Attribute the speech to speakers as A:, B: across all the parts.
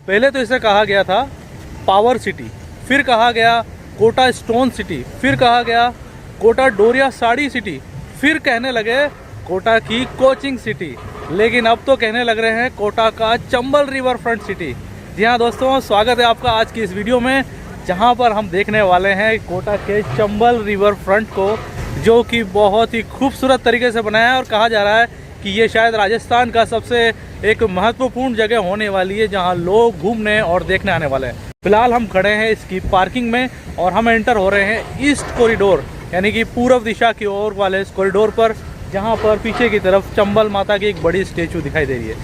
A: पहले तो इसे कहा गया था पावर सिटी, फिर कहा गया कोटा स्टोन सिटी, फिर कहा गया कोटा डोरिया साड़ी सिटी, फिर कहने लगे कोटा की कोचिंग सिटी, लेकिन अब तो कहने लग रहे हैं कोटा का चंबल रिवर फ्रंट सिटी। जी हाँ दोस्तों, स्वागत है आपका आज की इस वीडियो में, जहां पर हम देखने वाले हैं कोटा के चंबल रिवर फ्रंट को, जो कि बहुत ही खूबसूरत तरीके से बनाया है और कहा जा रहा है कि ये शायद राजस्थान का सबसे एक महत्वपूर्ण जगह होने वाली है जहां लोग घूमने और देखने आने वाले हैं। फिलहाल हम खड़े हैं इसकी पार्किंग में और हम एंटर हो रहे हैं ईस्ट कॉरिडोर, यानी कि पूर्व दिशा की ओर वाले इस कॉरिडोर पर, जहां पर पीछे की तरफ चंबल माता की एक बड़ी स्टेचू दिखाई दे रही है।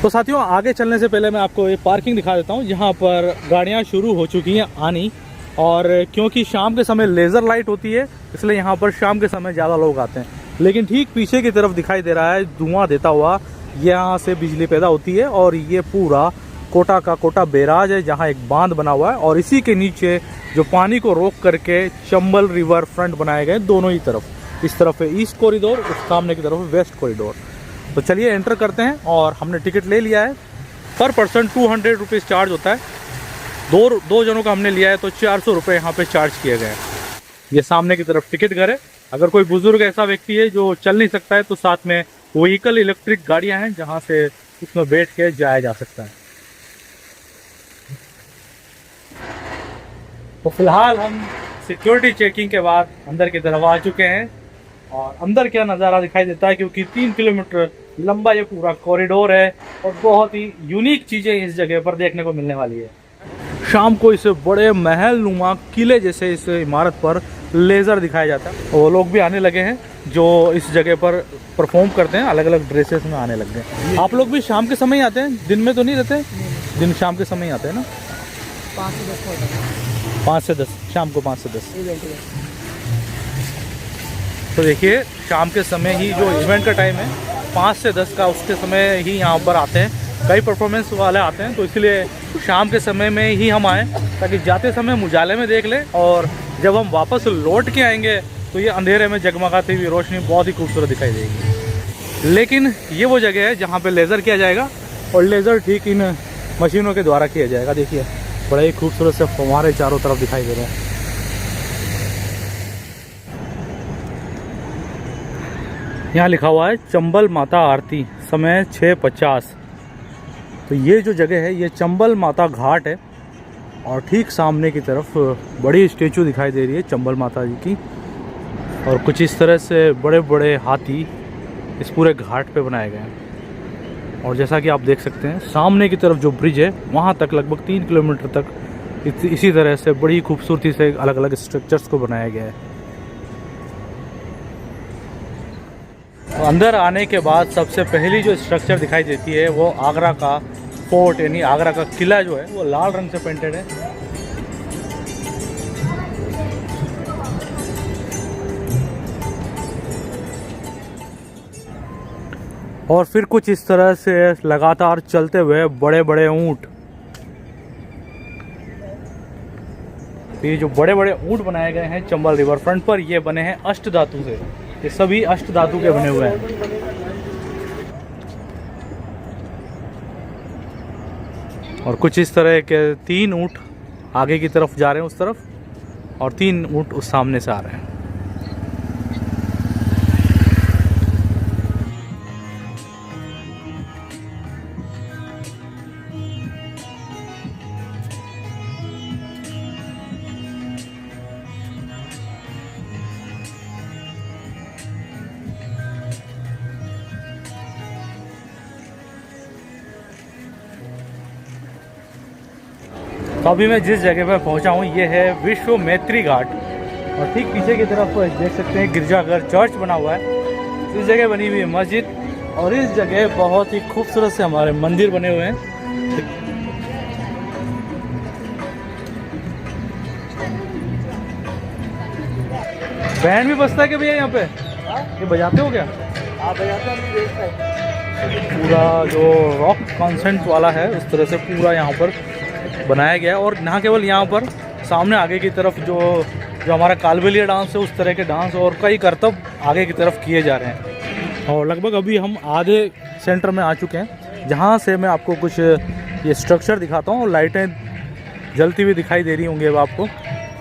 A: तो साथियों, आगे चलने से पहले मैं आपको ये पार्किंग दिखा देता हूँ, जहाँ पर गाड़ियाँ शुरू हो चुकी हैं आनी, और क्योंकि शाम के समय लेज़र लाइट होती है इसलिए यहाँ पर शाम के समय ज़्यादा लोग आते हैं। लेकिन ठीक पीछे की तरफ दिखाई दे रहा है धुआं देता हुआ, यहाँ से बिजली पैदा होती है और ये पूरा कोटा का कोटा बैराज है, जहाँ एक बांध बना हुआ है और इसी के नीचे जो पानी को रोक करके चंबल रिवर फ्रंट बनाए गए दोनों ही तरफ। इस तरफ है ईस्ट कॉरिडोर, उस सामने की तरफ वेस्ट कॉरिडोर। तो चलिए एंटर करते हैं और हमने टिकट ले लिया है। पर पर्सन 200 रुपीज़ चार्ज होता है, दो जनों का हमने लिया है तो 400 रुपये यहाँ पे चार्ज किए गए हैं। ये सामने की तरफ टिकट घर है। अगर कोई बुजुर्ग ऐसा व्यक्ति है जो चल नहीं सकता है तो साथ में व्हीकल इलेक्ट्रिक गाड़ियाँ हैं जहाँ से उसमें बैठ के जाया जा सकता है। तो फिलहाल हम सिक्योरिटी चेकिंग के बाद अंदर की तरफ आ चुके हैं और अंदर क्या नज़ारा दिखाई देता है, क्योंकि 3 किलोमीटर लंबा ये पूरा कॉरिडोर है और बहुत ही यूनिक चीज़ें इस जगह पर देखने को मिलने वाली है। शाम को इस बड़े महल नुमा किले जैसे इस इमारत पर लेज़र दिखाया जाता है। वो लोग भी आने लगे हैं जो इस जगह पर परफॉर्म करते हैं, अलग अलग ड्रेसेस में आने लग गए। आप लोग भी शाम के समय ही आते हैं, दिन में तो नहीं रहते? दिन शाम के समय ही आते हैं ना?
B: 5 से 10
A: 5 से 10, शाम को 5 से 10। तो देखिए, शाम के समय ही जो इवेंट का टाइम है 5 से 10 का, उसके समय ही यहाँ पर आते हैं। कई परफॉर्मेंस वाले आते हैं, तो इसलिए शाम के समय में ही हम आएँ ताकि जाते समय मुजाले में देख लें और जब हम वापस लौट के आएंगे तो ये अंधेरे में जगमगाती हुई रोशनी बहुत ही खूबसूरत दिखाई देगी। लेकिन ये वो जगह है जहाँ पे लेज़र किया जाएगा और लेज़र ठीक इन मशीनों के द्वारा किया जाएगा। देखिए, बड़े ही खूबसूरत से फव्वारे चारों तरफ दिखाई दे रहे हैं। यहाँ लिखा हुआ है चंबल माता आरती, समय 6:50। तो ये जो जगह है ये चंबल माता घाट है और ठीक सामने की तरफ बड़ी स्टेचू दिखाई दे रही है चंबल माता जी की, और कुछ इस तरह से बड़े बड़े हाथी इस पूरे घाट पे बनाए गए हैं। और जैसा कि आप देख सकते हैं सामने की तरफ जो ब्रिज है वहाँ तक लगभग 3 किलोमीटर तक इसी तरह से बड़ी खूबसूरती से अलग अलग स्ट्रक्चर्स को बनाया गया है। अंदर आने के बाद सबसे पहली जो स्ट्रक्चर दिखाई देती है वो आगरा का फोर्ट, यानी आगरा का किला जो है वो लाल रंग से पेंटेड है। और फिर कुछ इस तरह से लगातार चलते हुए बड़े बड़े ऊंट, ये जो बड़े बड़े ऊंट बनाए गए हैं चंबल रिवर फ्रंट पर, ये बने हैं अष्ट धातु से। ये सभी अष्ट धातु के बने हुए हैं। और कुछ इस तरह के 3 ऊंट आगे की तरफ जा रहे हैं उस तरफ, और 3 ऊंट उस सामने से आ रहे हैं। तो अभी मैं जिस जगह पर पहुंचा हूं ये है विश्व मैत्री घाट, और ठीक पीछे की तरफ देख सकते हैं गिरजाघर चर्च बना हुआ है। इस जगह बनी हुई है मस्जिद, और इस जगह बहुत ही खूबसूरत से हमारे मंदिर बने हुए हैं। बैंड भी बजता है क्या भैया यहाँ पे? ये बजाते हो क्या?
B: बजाते हैं।
A: पूरा जो रॉक कॉन्सेंट वाला है उस तरह से पूरा यहाँ पर बनाया गया है। और ना केवल यहाँ पर, सामने आगे की तरफ जो हमारा कालबेलिया डांस है, उस तरह के डांस और कई करतब आगे की तरफ किए जा रहे हैं। और लगभग अभी हम आधे सेंटर में आ चुके हैं। जहाँ से मैं आपको कुछ ये स्ट्रक्चर दिखाता हूँ। लाइटें जलती हुई दिखाई दे रही होंगी अब आपको।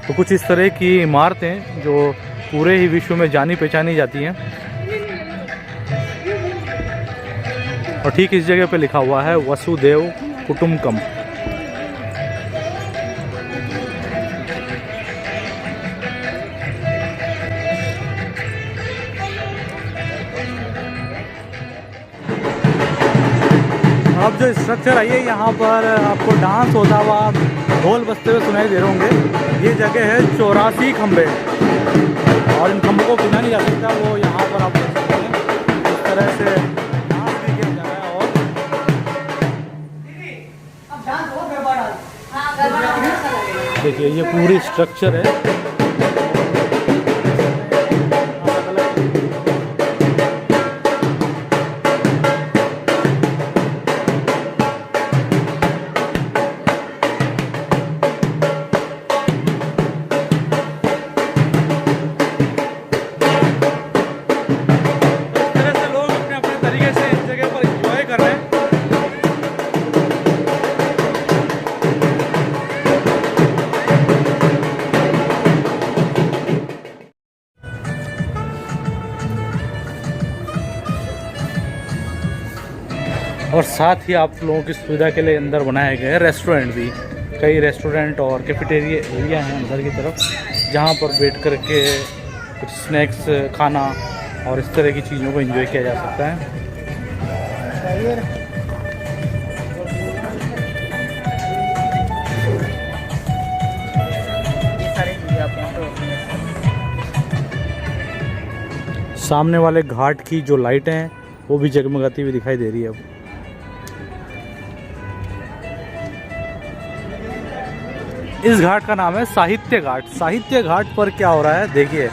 A: तो कुछ इस तरह की इमारतें जो पूरे ही विश्व में जानी पहचानी जाती हैं। और ठीक इस जगह पे लिखा हुआ है वसुदेव कुटुंबकम। अब जो स्ट्रक्चर है यहाँ पर आपको डांस होता हुआ ढोल बजते हुए सुनाई दे रहे होंगे। ये जगह है 84 खंबे और इन खंभों को गिना नहीं जा सकता। वो यहाँ पर आप देख सकते हैं इस तरह से डांस भी किया जा रहा है। और देखिए ये पूरी स्ट्रक्चर है। और साथ ही आप लोगों की सुविधा के लिए अंदर बनाए गए रेस्टोरेंट भी। कई रेस्टोरेंट और कैफेटेरिया एरिया हैं अंदर की तरफ, जहां पर बैठ कर के कुछ स्नैक्स खाना और इस तरह की चीज़ों को एंजॉय किया जा सकता है। सामने वाले घाट की जो लाइटें हैं वो भी जगमगाती हुई दिखाई दे रही है। अब इस घाट का नाम है साहित्य घाट। साहित्य घाट पर क्या हो रहा है देखिए,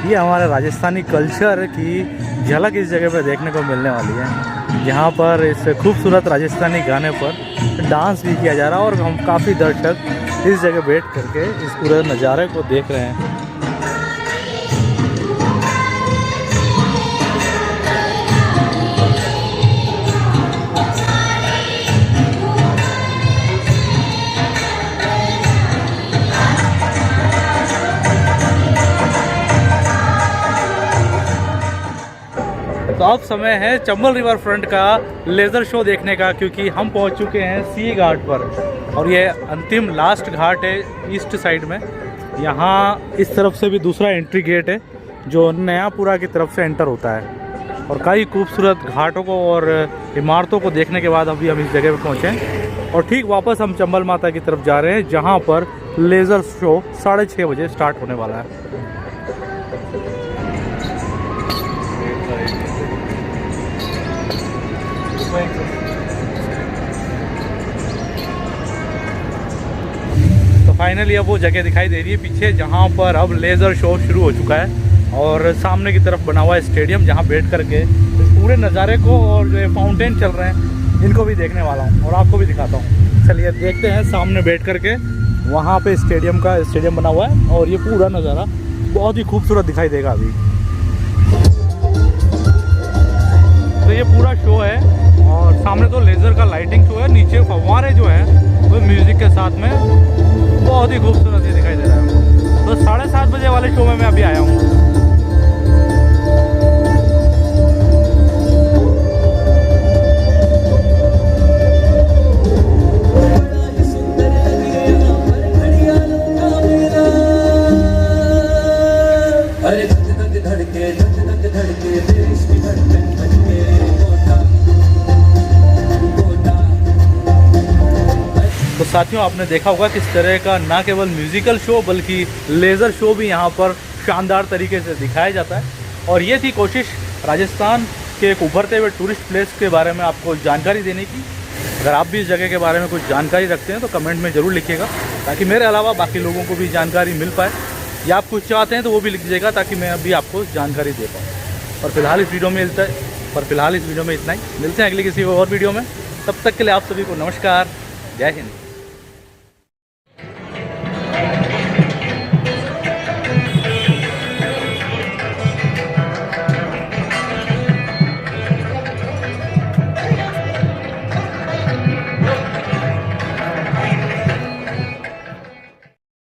A: ये हमारे राजस्थानी कल्चर की झलक इस जगह पर देखने को मिलने वाली है। यहाँ पर इस खूबसूरत राजस्थानी गाने पर डांस भी किया जा रहा है और हम काफ़ी दर्शक इस जगह बैठ करके इस पूरे नज़ारे को देख रहे हैं। तो अब समय है चंबल रिवर फ्रंट का लेज़र शो देखने का, क्योंकि हम पहुंच चुके हैं सी घाट पर और ये अंतिम लास्ट घाट है ईस्ट साइड में। यहाँ इस तरफ से भी दूसरा एंट्री गेट है जो नयापुरा की तरफ से एंटर होता है। और कई खूबसूरत घाटों को और इमारतों को देखने के बाद अभी हम इस जगह पर पहुँचे और ठीक वापस हम चंबल माता की तरफ जा रहे हैं, जहाँ पर लेज़र शो 6:30 बजे स्टार्ट होने वाला है। तो फाइनली अब वो जगह दिखाई दे रही है पीछे, जहाँ पर अब लेज़र शो शुरू हो चुका है और सामने की तरफ बना हुआ है स्टेडियम, जहाँ बैठ करके इस पूरे नज़ारे को और जो फाउंटेन चल रहे हैं इनको भी देखने वाला हूँ और आपको भी दिखाता हूँ। चलिए देखते हैं सामने बैठ करके। वहाँ पे स्टेडियम बना हुआ है और ये पूरा नज़ारा बहुत ही खूबसूरत दिखाई देगा अभी। तो ये पूरा शो है और सामने तो लेज़र का लाइटिंग शो है, नीचे फव्वारे जो है वो म्यूज़िक के साथ में बहुत ही खूबसूरत ये दिखाई दे रहा है। तो 7:30 बजे वाले शो में मैं अभी आया हूँ। तो साथियों आपने देखा होगा किस तरह का ना केवल म्यूज़िकल शो बल्कि लेज़र शो भी यहाँ पर शानदार तरीके से दिखाया जाता है। और ये थी कोशिश राजस्थान के एक उभरते हुए टूरिस्ट प्लेस के बारे में आपको जानकारी देने की। अगर आप भी इस जगह के बारे में कुछ जानकारी रखते हैं तो कमेंट में ज़रूर लिखिएगा, ताकि मेरे अलावा बाकी लोगों को भी जानकारी मिल पाए, या आप कुछ चाहते हैं तो वो भी लिख दीजिएगा ताकि मैं अभी आपको जानकारी दे पाऊँ। और फिलहाल इस वीडियो में इतना ही। मिलते हैं अगली किसी और वीडियो में, तब तक के लिए आप सभी को नमस्कार, जय हिंद।